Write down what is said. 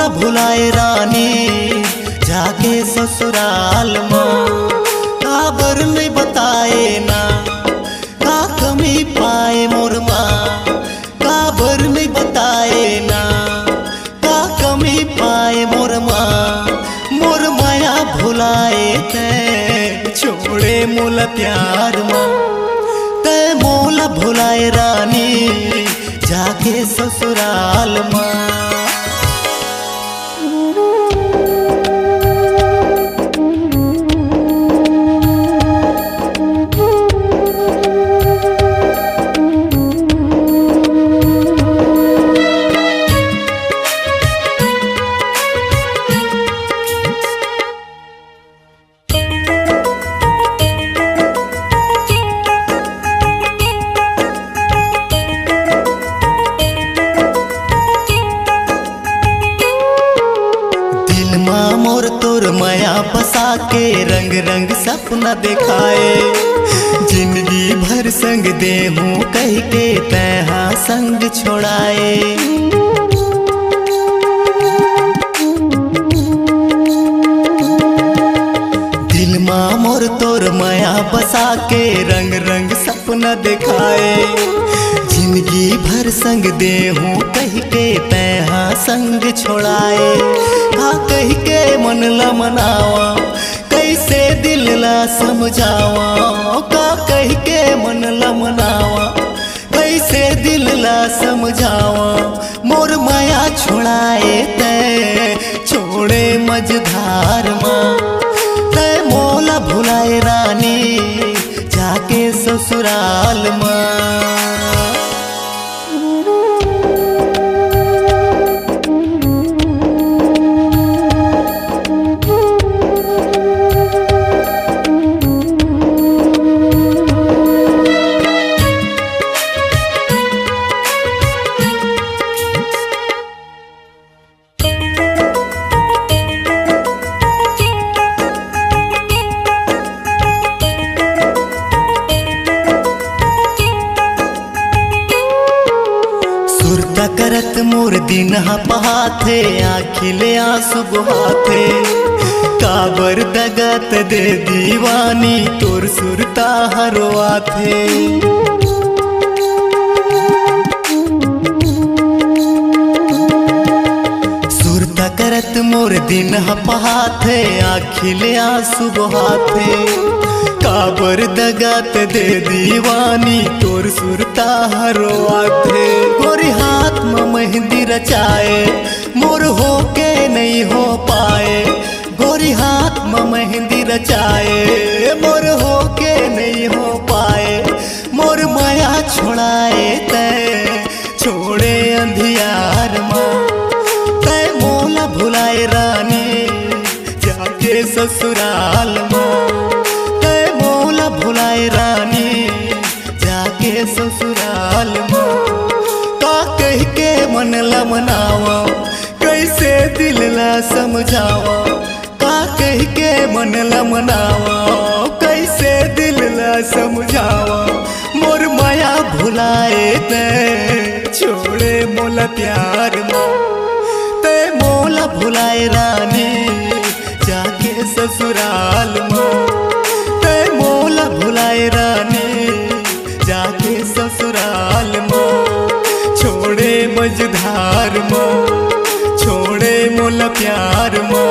मोला भुलाए रानी जाके ससुराल माँ। काबर नहीं बताए ना का कमी पाए मोर माँ, काबर नहीं बताए ना का कमी पाए मोर माँ। मोर माया भुलाए ते छोड़े मोला प्यार माँ, ते मोला भुलाए रानी जाके ससुराल माँ। मोर तोर माया बसा के रंग रंग सपना दिखाए, जिंदगी भर संग देहूं कह के तैहा संग छोड़ाए। दिल माँ मोर तोर माया बसा के रंग रंग सपना दिखाए, जिंदगी भर संग देहूं कह के तैहा संग छोड़ाए। हाँ कह के मन ला मनावा कैसे दिल ला समझावा, का कह के मन ला मनावा कैसे दिल ला समझावा। मोर माया छोड़ाए ते छोड़े मझधार माँ, ते मोला भुलाए रानी जाके ससुराल माँ। सुरता करत मोर दिन पहाथे आखिले आंसू बहाथे। काबर दगत दे दीवानी तोर सुरता हरवाथे। सुरता करत मोर दिन पहाथे आखिले आंसू बहाथे। काबर दगत दे दीवानी तोर सुरता हरवाथे। गोरी हाथ में मेहंदी रचाए मोर हो के नहीं हो पाए, गोरी हाथ में मेहंदी रचाए मोर हो के नहीं हो पाए। मोर माया छोड़ाए ते छोड़े अंधियार माँ, ते मोला भुलाए रानी जाके ससुराल माँ। भुलाए रानी जाके ससुराल माँ, का कह के मन ला मनावा कैसे दिल ला समझावा, का कह के मन ला मनावा कैसे दिल ला समझावा। मोर माया भुलाए ते छोड़े मोला प्यार माँ, ते मोला भुलाए रानी जाके ससुराल माँ। मोला भुलाए रानी जाके ससुराल माँ, छोड़े मझधार माँ छोड़े मोला प्यार माँ।